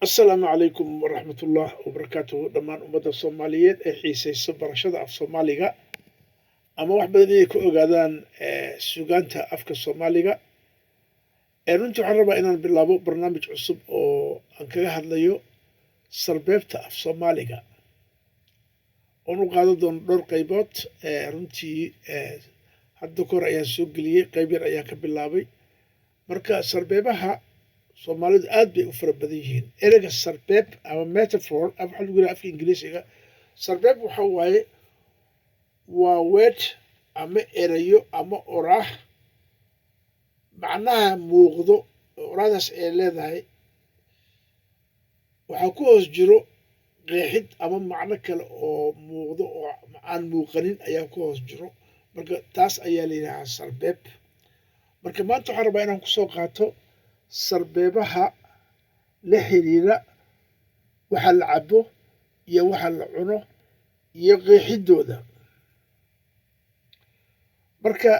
السلام عليكم ورحمة الله وبركاته دمان أمد الصوماليين حيسيس برشادة أف صوماليغا أما wax badan inay ku ogaadaan suugaanta afka Soomaaliga runtii waxaan rabaa inaan bilaabo barnaamij cusub oo aan kaga hadlayo sarbeebta af Soomaaliga oo u qaadan doono dhowr qaybood runtii hadda kor ayaan soo geliyay qayb yar ayaan ka bilaabay marka sarbeebaha Soomaalidu aad bay u fara badan yihiin ereyga sarbeeb ama metaphor waxa lagu yiraahdaa afka Ingiriisiga sarbeeb waxa waaye waa word ama erayo ama oraah macnaha muuqdo oraahdaas ay leedahay waxaa ku hoos jiro qeexid ama macno kale oo muuqdo oo aan muuqanin ayaa ku hoos jiro marka taas ayaa la yidhaahaa sarbeeb marka maanta waxaan rabaa inaan kusoo qaato sarbeebaha la xiriira waxa la cabo iyo waxa la cuno iyo qeexidooda marka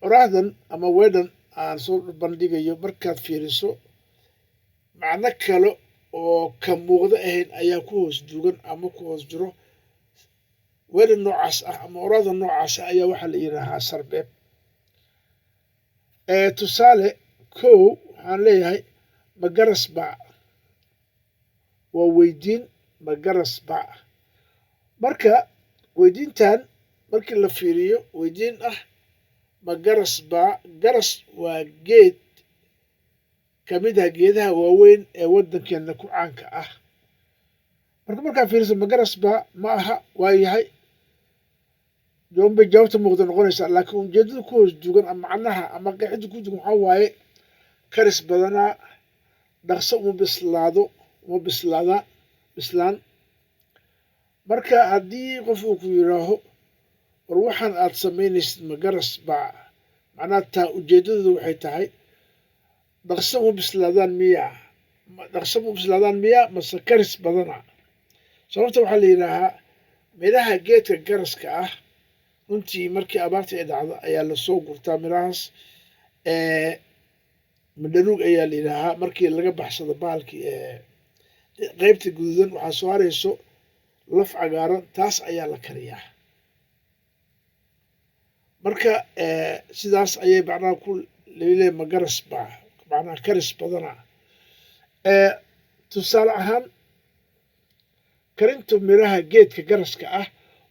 oraahdan ama weedhan aan soo bandhigayo markaad fiiriso macno kale oo ka muuqdo ahayn ayaa ku hoos duugan ama ku hoos jiro weedhan noocaas ah ama oraahda noocaas ah ayaa waxaa la yidhaahaa sarbeeb tusaale kow waxaan leeyahay magaras baa waa weydiin magaras baa marka weydiintan markii la fiiriyo weydiin ah magaras baa garas waa geed ka mid ah geedaha waaweyn ee waddankeena ku caanka ah markaa fiiriso magaras baa ma aha waa yahay joonbay jawaabta muuqda noqonaysaa laakiin ujeedada ku hoos duugan ama macnaha ama qeexida ku dugan waxaa waaye karis badanaa dhaqso uma bislaan marka haddii qof uu ku yidhaaho war waxaan aad samaynaysid magaras baa macnaha taa ujeedadoodu waxay tahay dhaqso uma bislaadaan miyaa mase karis badana sababta waxaa la yidhaahaa midhaha geedka garaska ah runtii markii abaarta ay dhacdo ayaa lasoo gurtaa midhahaas madhanuug ayaa la yidhaahaa markii laga baxsado bahalkii qaybta guduudan waxaa soo harayso laf cagaaran taas ayaa la kariyaa marka sidaas ayay macnaha ku leeyahay magaras baa macnaha karis badana tusaale ahaan karinta miraha geedka garaska ah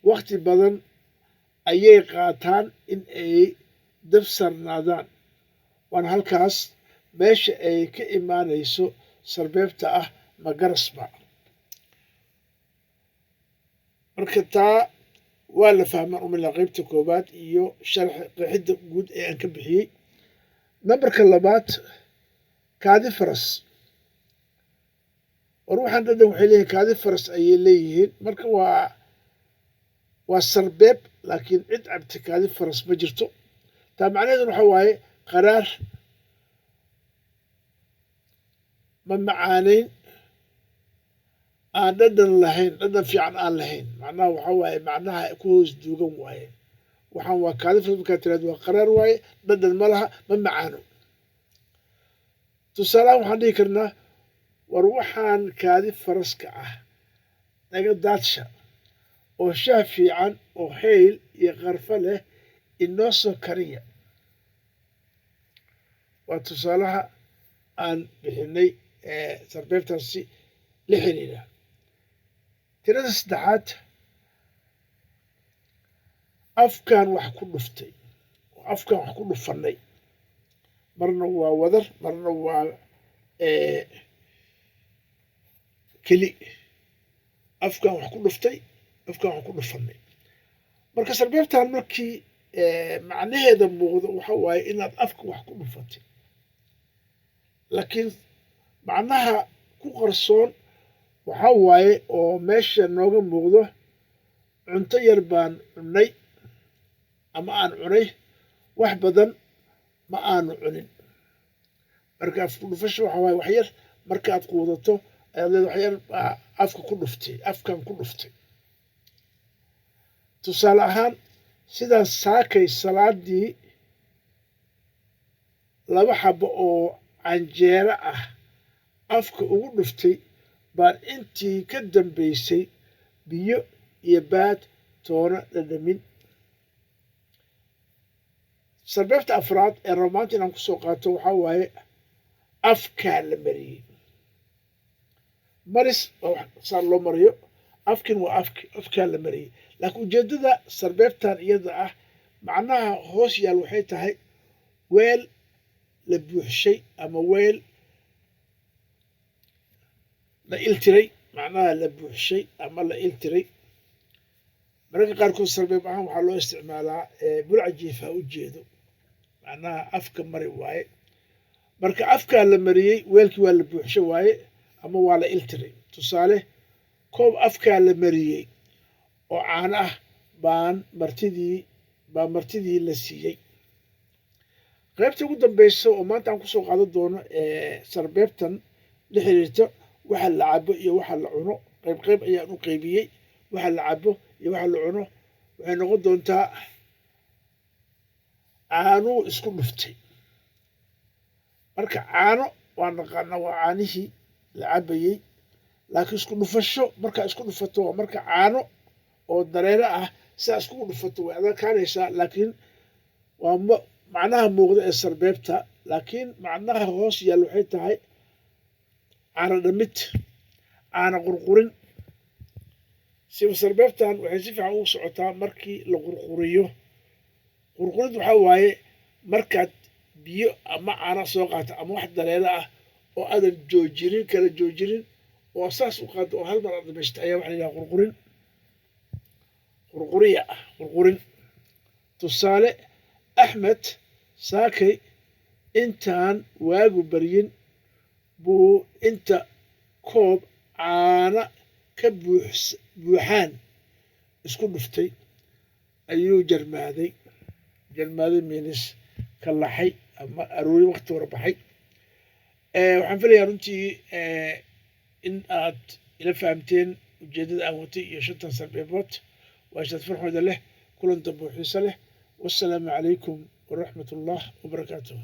waqti badan ayay qaataan in ay dab sarnaadaan waana halkaas meesha ay ka imaanayso sarbeebta ah magaras baa marka taa waa la fahmaan umila qaybta koowaad iyo sharxa qeexidda guud ee aan ka bixiyey nambarka labaad kaadi faras war waxaan dhadhan waxay leeyihin kaadi faras ayay leeyihiin marka waa sarbeeb laakiin cid cabta kaadi faras ma jirto taa macnaheeduna waxa waaye qaraar ma macaanayn aan dhadhan lahayn dhadhan fiican aan lahayn macnaha waxa waaye macnaha ku hoos duugan waaye waxaan waa kaadi faras markaad tiraahdo waa qaraar waaye dhadhan ma laha ma macaano tusaalahaan waxaan dhihi karnaa war waxaan kaadi faraska ah naga daadsha oo shaah fiican oo hayl iyo qarfo leh inoo soo kariya waa tusaalaha aan bixinay sarbeebtaasi la xiriira tirada saddexaad afkaan wax ku dhuftay oo afkaan wax ku dhufannay marna waa wadar marna waa keli afkaan wax ku dhuftay afkaan wax ku dhufannay marka sarbeebtan markii macnaheeda muuqdo waxa waaye inaad afka wax ku dhufatay laakiin macnaha ku qarsoon waxa waaye oo meesha nooga muuqdo cunto yar baan cunnay ama aan cunay wax badan ma aanu cunin marka afku dhufasho waxa waaye wax yar markaad quudato ayaad leedahay wax yar baa afka ku dhuftay afkan ku dhuftay tusaale ahaan sidaas saakay salaadii laba xabo oo canjeero ah afka ugu dhuftay baan intii ka dambaysay biyo iyo baad toona dhadhamin. sarbeebta afraad ee rabo inaan ku soo qaato waxaa waaye afkaa la mariyey. maris waa wax saan loo mariyo, afkin waa afkaa la mariyey. laakiin ujeeddada sarbeebtan iyada ah macnaha hoos yaal waxay tahay weel la buuxshay ama weel la iltiray, macnaha la buuxshay ama la iltiray. mararka qaarkood sarbeeb ahaan waxaa loo isticmaalaa bulcajiif ha u jeedo, macnaha afka mari waaye. marka afkaa la mariyey weelkii waa la buuxshay waaye ama waa la iltiray. tusaale, koob afkaa la mariyey oo caano ah baa martidii la siiyey. qaybta ugu dambaysa oo maanta aan kusoo qaadan doono sarbeebtan la xiriirta waxa la cabo iyo waxa la cuno, qayb ayaan u qaybiyey. waxa la cabo iyo waxa la cuno waxay noqon doontaa caanuu isku dhuftay. marka caano waa naqaanaa, waa caanihii la cabayey. laakiin isku dhufasho markaa isku dhufato waa marka caano oo dareere ah sidaa iskugu dhufato way adakaanaysaa, laakiin waa macnaha muuqda ee sarbeebta. laakiin macnaha hoos yaal waxay tahay caano dhamid, caano qurqurin. siba sarbeebtan waxay si fiican ugu socotaa markii la qurquriyo. qurqurid waxaa waaye markaad biyo ama caana soo qaata ama wax dareere ah oo aadan kala joojinin oo saas u qaado oo hal mar aad dhamaysta ayaa waxa la yidhaha qurqurin. tusaale, axmed saakay intaan waagu baryin buu inta koob caana ka buuxaan isku dhuftay ayuu jarmaaday minis ka laxay ama aroori waqti hore baxay. waxaan filayaa runtii in aad ila fahamteen ujeeddada aan watay iyo 5 sarbeebood. waa shad farxooda leh, kulan dambe oo xiiso leh. wassalaamu calaykum waraxmatullaah wabarakaatuh.